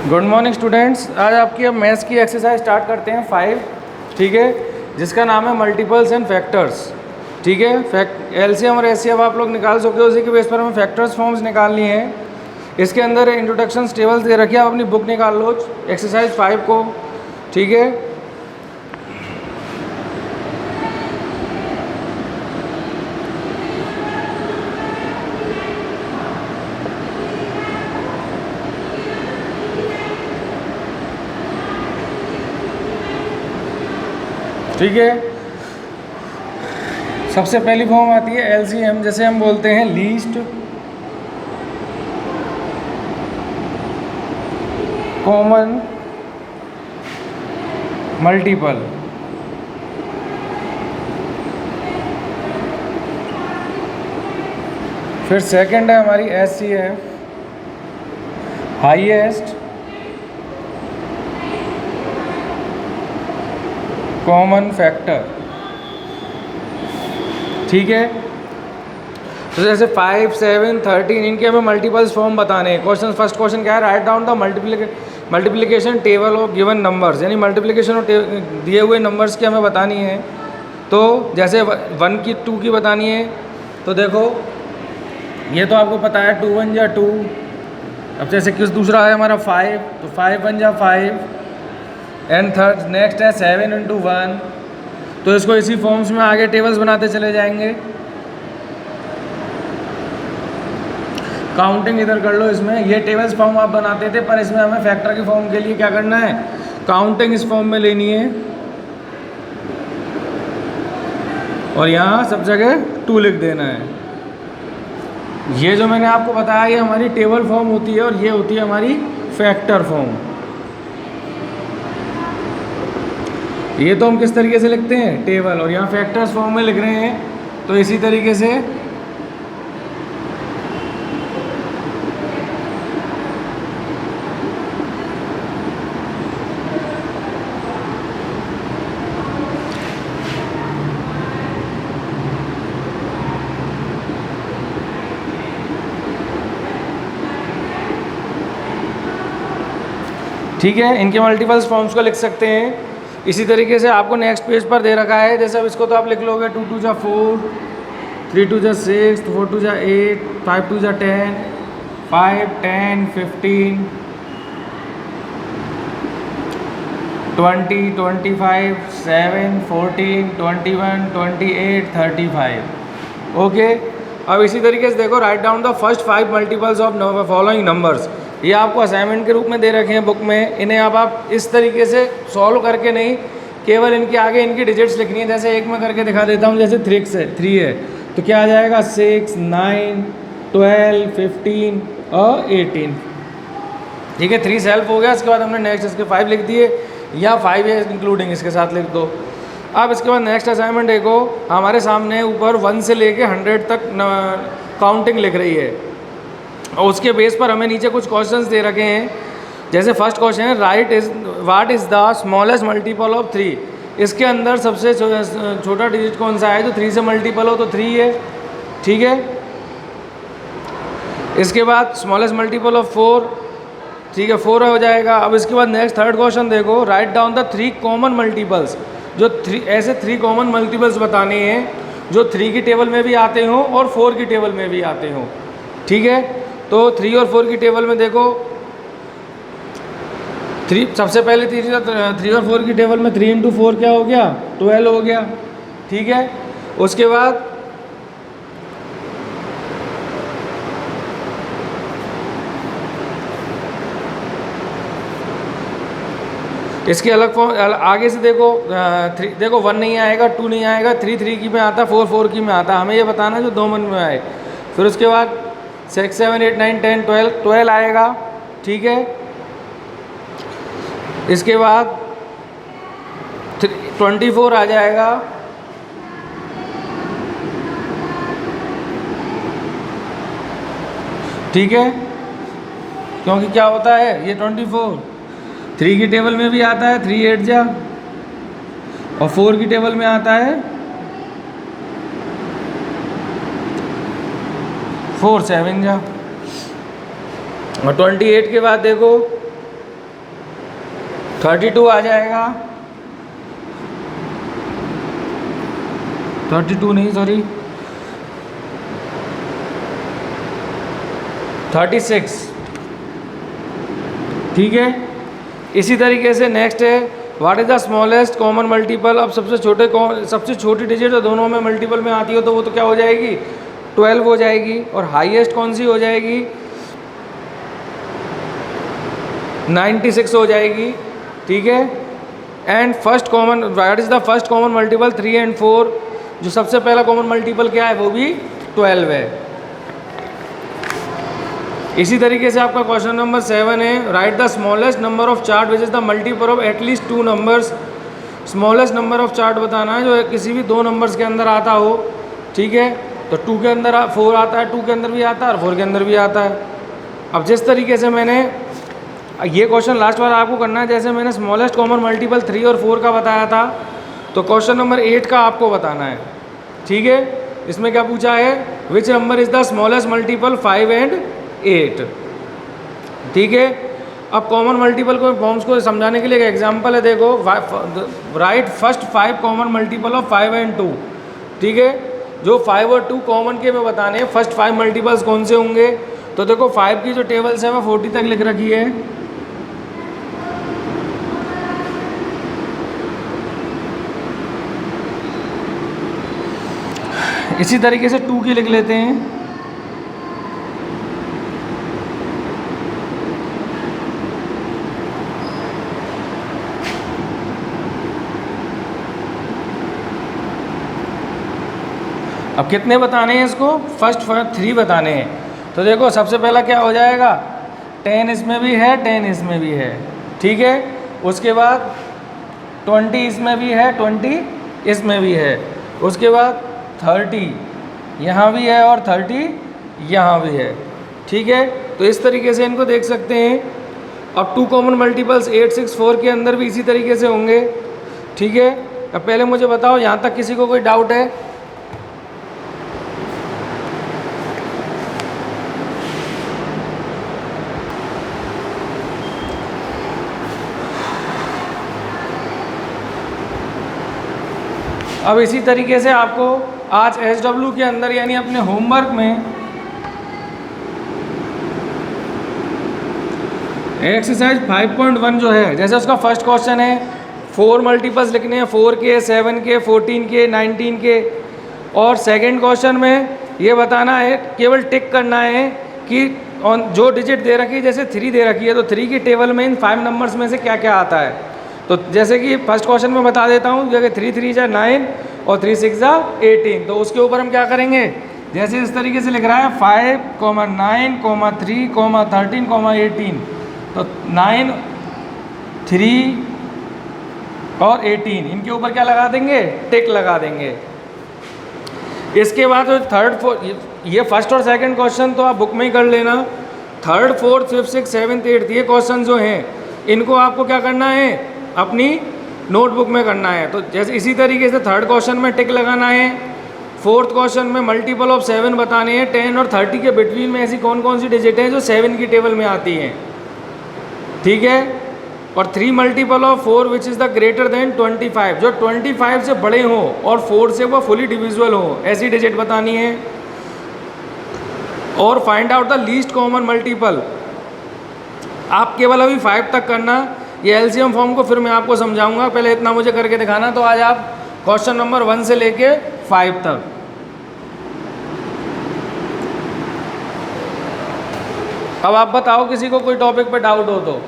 Good morning students. आज आपकी अब मैथ्स की एक्सरसाइज स्टार्ट करते हैं 5, ठीक है, जिसका नाम है मल्टीपल्स एंड फैक्टर्स। ठीक है, एलसीएम और एचसीएफ आप लोग निकाल सकते हो। उसी के बेस पर हमें फैक्टर्स फॉर्म्स निकालनी है। इसके अंदर इंट्रोडक्शन टेबल्स दे रखिए, आप अपनी बुक निकाल लो एक्सरसाइज 5 को। ठीक है, ठीक है। सबसे पहली फॉर्म आती है एलसीएम, जैसे हम बोलते हैं लीस्ट कॉमन मल्टीपल। फिर सेकंड है हमारी एचसीएफ, हाईएस्ट कॉमन फैक्टर। ठीक है, तो जैसे 5, 7, 13 इनके हमें मल्टीपल्स फॉर्म बताने हैं। क्वेश्चन, फर्स्ट क्वेश्चन क्या है, write down the multiplication table of given numbers, यानी मल्टीप्लिकेशन ऑफ दिए हुए नंबर्स की हमें बतानी है। तो जैसे 1 की 2 की बतानी है, तो देखो ये तो आपको पता है 2 1 जा 2। अब जैसे किस दूसरा है हमारा 5, तो 5 1 जा 5 एंड थर्ड नेक्स्ट है 7 × 1। तो इसको इसी फॉर्म्स में आगे टेबल्स बनाते चले जाएंगे। काउंटिंग इधर कर लो, इसमें ये टेबल्स फॉर्म आप बनाते थे, पर इसमें हमें फैक्टर के फॉर्म के लिए क्या करना है, काउंटिंग इस फॉर्म में लेनी है और यहाँ सब जगह 2 लिख देना है। ये जो मैंने आपको बताया ये हमारी टेबल फॉर्म होती है और ये होती है हमारी फैक्टर फॉर्म। ये तो हम किस तरीके से लिखते हैं, टेबल, और यहाँ फैक्टर्स फॉर्म में लिख रहे हैं, तो इसी तरीके से ठीक है, इनके मल्टीपल्स फॉर्म्स को लिख सकते हैं। इसी तरीके से आपको नेक्स्ट पेज पर दे रखा है, जैसे अब इसको तो आप लिख लोगे 2 2 जा 4, 3 2 जा 6, 4 2 जा 8, 5 2 जा 10, 5 10 15 20 25 7 14 21 28 35। ओके, अब इसी तरीके से देखो, write down the first 5 multiples of following numbers. ये आपको असाइनमेंट के रूप में दे रखे हैं बुक में। इन्हें अब आप इस तरीके से सॉल्व करके नहीं, केवल इनके आगे इनकी डिजिट्स लिखनी है। जैसे एक में करके दिखा देता हूँ, जैसे 3 है तो क्या आ जाएगा 6 9 12 15 और 18। ठीक है, 3 सेल्फ हो गया। इसके बाद हमने नेक्स्ट इसके 5 लिख दिए, या 5 है इंक्लूडिंग इसके साथ लिख दो। अब इसके बाद नेक्स्ट असाइनमेंट देखो, हमारे सामने ऊपर 1 से लेके 100 तक काउंटिंग लिख रही है और उसके बेस पर हमें नीचे कुछ क्वेश्चंस दे रखे हैं। जैसे फर्स्ट क्वेश्चन है, what is the smallest multiple of 3। इसके अंदर सबसे छोटा डिजिट कौन सा है जो 3 से मल्टीपल हो, तो 3 है। ठीक है, इसके बाद स्मॉलेस्ट मल्टीपल ऑफ 4, ठीक है 4 हो जाएगा। अब इसके बाद नेक्स्ट थर्ड क्वेश्चन देखो, write down the 3 common multiples. जो 3 कॉमन मल्टीपल्स बताने हैं जो 3 की टेबल में भी आते हों और 4 की टेबल में भी आते हों। ठीक है, तो 3 और 4 की टेबल में देखो, 3 सबसे पहले 3 और 4 की टेबल में 3 × 4 क्या हो गया, 12 हो गया। ठीक है, उसके बाद इसके अलग फॉर्म आगे से देखो, 3 1 नहीं आएगा, 2 नहीं आएगा, 3 3 की में आता, 4 4 की में आता। हमें ये बताना जो 2 मन में आए। फिर उसके बाद 6 7 8 9 10 12 आएगा। ठीक है, इसके बाद 24 आ जाएगा। ठीक है, क्योंकि क्या होता है ये 24 3 की टेबल में भी आता है, 3 8 जा, और 4 की टेबल में आता है 4 7 जा। और 28 के बाद देखो 32 आ जाएगा, 32 नहीं सॉरी 36, ठीक है। इसी तरीके से नेक्स्ट है what is the smallest common multiple. अब सबसे छोटी डिजिट तो दोनों में मल्टीपल में आती हो तो वो तो क्या हो जाएगी 12 हो जाएगी, और हाईएस्ट कौन सी हो जाएगी 96 हो जाएगी, ठीक है। And first common what is the first common multiple 3 and 4, जो सबसे पहला कॉमन मल्टीपल क्या है वो भी 12 है। इसी तरीके से आपका क्वेश्चन नंबर 7 है right the smallest number of chart which is the multiple of at least 2 numbers. Smallest number of chart बताना है जो किसी भी 2 नंबर्स के अंदर आता हो, ठीक है। तो 2 के अंदर 4 आता है, 2 के अंदर भी आता है और 4 के अंदर भी आता है। अब जिस तरीके से मैंने ये क्वेश्चन लास्ट बार आपको करना है, जैसे मैंने स्मॉलेस्ट कॉमन मल्टीपल 3 और 4 का बताया था, तो क्वेश्चन नंबर 8 का आपको बताना है, ठीक है। इसमें क्या पूछा है which number is the smallest multiple 5 and 8, ठीक है। अब कॉमन मल्टीपल को फॉर्म्स को समझाने के लिए एक एग्जांपल है, देखो right first 5 common multiple of 5 and 2, ठीक है। जो 5 और 2 कॉमन के में बताने हैं फर्स्ट 5 मल्टीपल्स कौन से होंगे, तो देखो 5 की जो टेबल्स है वो 40 तक लिख रखी है, इसी तरीके से 2 की लिख लेते हैं। अब कितने बताने हैं इसको, फर्स्ट 3 बताने हैं। तो देखो सबसे पहला क्या हो जाएगा 10 इसमें भी है 10 इसमें भी है, ठीक है। उसके बाद 20 इसमें भी है 20 इसमें भी है, उसके बाद 30 यहाँ भी है और 30 यहाँ भी है, ठीक है। तो इस तरीके से इनको देख सकते हैं। अब 2 कॉमन मल्टीपल्स 8 6 4 के अंदर भी इसी तरीके से होंगे, ठीक है। अब पहले मुझे बताओ यहाँ तक किसी को कोई डाउट है? अब इसी तरीके से आपको आज SW के अंदर यानी अपने होमवर्क में एक्सरसाइज 5.1 जो है, जैसे उसका फर्स्ट क्वेश्चन है 4 मल्टीपल्स लिखने हैं 4 के 7 के 14 के 19 के, और सेकंड क्वेश्चन में ये बताना है केवल टिक करना है कि जो डिजिट दे रखी है, जैसे 3 दे रखी है तो 3 की टेबल में इन 5 नंबर्स में से क्या क्या आता है। तो जैसे कि फर्स्ट क्वेश्चन में बता देता हूँ, जगह 3 3 जा 9 और 3 6 जा 18, तो उसके ऊपर हम क्या करेंगे, जैसे इस तरीके से लिख रहा है 5, 9, 3, 13, 18, तो 9, 3 और 18 इनके ऊपर क्या लगा देंगे, टिक लगा देंगे। इसके बाद जो थर्ड फोर्थ, ये फर्स्ट और सेकंड क्वेश्चन तो आप बुक में ही कर लेना। Third fourth fifth six seventh eighth ये क्वेश्चन जो हैं इनको आपको क्या करना है, अपनी नोटबुक में करना है। तो जैसे इसी तरीके से थर्ड क्वेश्चन में टिक लगाना है, फोर्थ क्वेश्चन में मल्टीपल ऑफ 7 बताने हैं, 10 और 30 के बिटवीन में ऐसी कौन कौन सी डिजिट हैं जो 7 की टेबल में आती हैं, ठीक है। और 3 multiple of 4 which is the greater than 25, जो 25 से बड़े हों और 4 से वो फुली डिविजिबल हो, ऐसी डिजिट बतानी है। और find out the least common multiple, आप केवल अभी 5 तक करना। ये एलसीएम फॉर्म को फिर मैं आपको समझाऊंगा, पहले इतना मुझे करके दिखाना। तो आज आप क्वेश्चन नंबर 1 से लेके 5 तक। अब आप बताओ किसी को कोई टॉपिक पे डाउट हो तो।